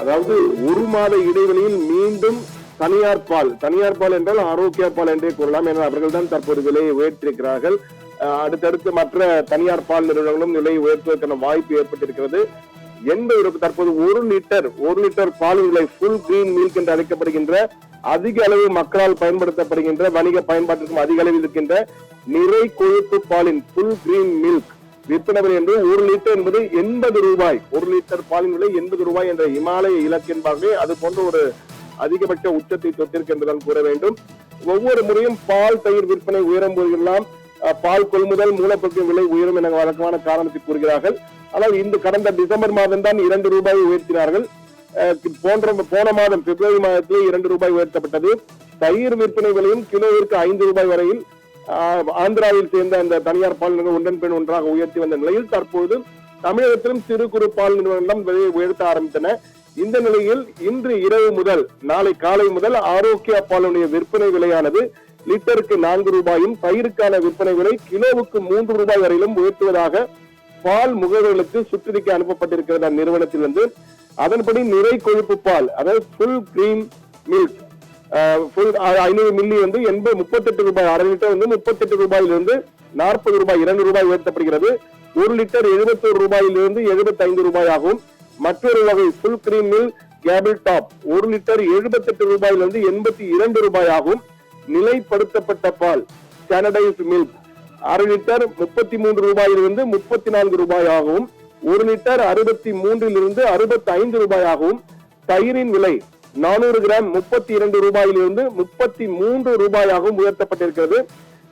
அதாவது ஒரு மாத இடைவெளியில் மீண்டும் தனியார் பால் என்றால் ஆரோக்கியா பால் என்றே கூறலாம். என அவர்கள் தான் தற்போது விலையை உயர்த்தியிருக்கிறார்கள். அடுத்தடுத்து மற்ற தனியார் பால் நிறுவனங்களும் விலையை உயர்த்துவதற்கான வாய்ப்பு ஏற்பட்டிருக்கிறது. தற்போது ஒரு லிட்டர் பாலின் விலை ஃபுல் கிரீன் மில்க் என்று அழைக்கப்படுகின்ற அதிக அளவு மக்களால் பயன்படுத்தப்படுகின்ற வணிக பயன்பாட்டிற்கும் அதிக அளவில் இருக்கின்ற நிறை கொழுப்பு பாலின் ஃபுல் கிரீன் மில்க் விற்பனை விலை என்று 1 லிட்டர் என்பது 80 ரூபாய். 1 லிட்டர் பாலின் விலை 80 ரூபாய் என்ற இமாலய இலக்கு என்பாகவே அது போன்ற ஒரு அதிகபட்ச உச்சத்தை தொட்டிருக்கு என்றுதான் கூற வேண்டும். ஒவ்வொரு முறையும் பால் தயிர் விற்பனை உயரும் போதெல்லாம் பால் கொள்முதல் மூலப்பொருட்களின் விலை உயரும் என வழக்கமான காரணத்தை கூறுகிறார்கள். ஆனால் இந்த கடந்த டிசம்பர் மாதம் தான் 2 ரூபாய் உயர்த்தினார்கள். போன மாதம் பிப்ரவரி மாதத்திலே 2 ரூபாய் உயர்த்தப்பட்டது. தயிர் விற்பனை விலையும் கிலோவிற்கு 5 ரூபாய் வரையில் ஆந்திராவில் சேர்ந்த அந்த தனியார் பால் நிறுவனம் ஒன்றன் பின் ஒன்றாக உயர்த்தி வந்த நிலையில் தற்போது தமிழகத்திலும் சிறு குறு பால் நிறுவனம் விலையை உயர்த்த ஆரம்பித்தன. இந்த நிலையில் இன்று இரவு முதல் நாளை காலை முதல் ஆரோக்கியா பாலுடைய விற்பனை விலையானது லிட்டருக்கு 4 ரூபாயும் தயிருக்கான விற்பனை விலை கிலோவுக்கு 3 ரூபாய் வரையிலும் உயர்த்துவதாக பால் முகவர்களுக்கு சுற்றறிக்கை அனுப்பப்பட்டிருக்கிறது அந்நிறுவனத்திலிருந்து. அதன்படி நிறை கொழுப்பு பால் அதாவது ஃபுல் கிரீம் மில்க் 500 மில்லி 38 ரூபாய், அரை லிட்டர் 38 ரூபாயிலிருந்து 40 ரூபாய் 2 ரூபாய் உயர்த்தப்படுகிறது. 1 லிட்டர் 71 ரூபாயிலிருந்து 75 ரூபாய் ஆகும். மற்றொரு வகை full cream milk cable top 1 litre 78 ரூபாயிலிருந்து 82 ரூபாய் ஆகும். நிலைப்படுத்தப்பட்ட பால் ஸ்டாண்டர்டைஸ்ட் மில்க் அரை லிட்டர் 33 ரூபாயிலிருந்து 34 ரூபாய் ஆகவும் 1 லிட்டர் 63 65 ரூபாய் ஆகவும் தயிரின் விலை 400 கிராம் 32 ரூபாயிலிருந்து 33 ரூபாயாகவும் உயர்த்தப்பட்டிருக்கிறது.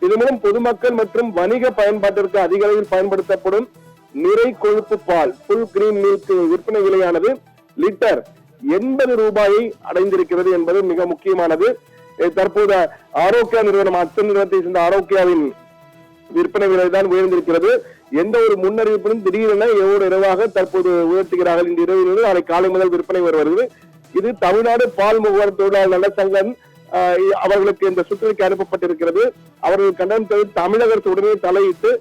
இது மூலம் பொதுமக்கள் மற்றும் வணிக பயன்பாட்டிற்கு அதிக அளவில் பயன்படுத்தப்படும் நிறை கொழுப்பு பால் ஃபுல் கிரீம் மில்க் விற்பனை விலையானது லிட்டர் 80 ரூபாயை அடைந்திருக்கிறது என்பது மிக முக்கியமானது. தற்போது ஆரோக்கியா நிறுவனம் அச்சம் நிறுவனத்தை சேர்ந்த ஆரோக்கியாவின் விற்பனை விலை தான் உயர்ந்திருக்கிறது. எந்த ஒரு முன்னறிவிப்பும் திடீரென எவ்வளவு இரவாக தற்போது உயர்த்துகிறார்கள். இந்த இரவிலிருந்து நாளை காலை முதல் விற்பனை வருகிறது. இது தமிழ்நாடு பால் முகவர் தொழிலாளர் நல சங்கம் அவர்களுக்கு இந்த சுற்றறிக்கை அனுப்பப்பட்டிருக்கிறது. அவர்கள் கண்டனம் தமிழக அரசு உடனே தலையிட்டு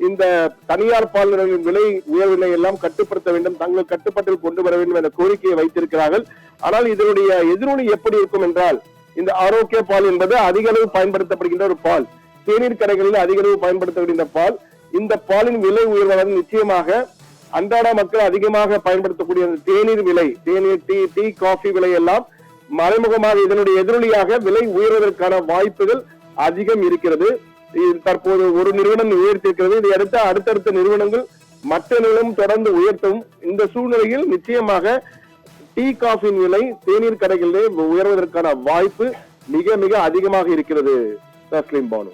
இந்த தனியார் பால் நிறுவனங்களின் விலை உயர்வினை எல்லாம் கட்டுப்படுத்த வேண்டும், தங்கள் கட்டுப்பாட்டில் கொண்டு வர வேண்டும் என்ற கோரிக்கையை வைத்திருக்கிறார்கள். ஆனால் இதனுடைய எதிரொலி எப்படி இருக்கும் என்றால், இந்த ஆரோக்கிய பால் என்பது அதிக அளவு பயன்படுத்தப்படுகின்ற ஒரு பால், தேநீர் கடைகளில் அதிக அளவு பயன்படுத்தப்படுகின்ற பால். இந்த பாலின் விலை உயர்வதால் நிச்சயமாக அன்றாட மக்கள் அதிகமாக பயன்படுத்தக்கூடிய தேநீர் விலை, தேநீர் டீ காஃபி விலை எல்லாம் மறைமுகமாக இதனுடைய எதிரொலியாக விலை உயர்வதற்கான வாய்ப்புகள் அதிகம் இருக்கிறது. தற்போது ஒரு நிறுவனம் உயர்த்திருக்கிறது. இதை அடுத்தடுத்த நிறுவனங்கள் மற்ற நிறுவனம் தொடர்ந்து உயர்த்தும். இந்த சூழ்நிலையில் நிச்சயமாக டீ காஃபியின் விலை தேநீர் கடைகளிலே உயர்வதற்கான வாய்ப்பு மிக மிக அதிகமாக இருக்கிறது. தஸ்லீம் பானு.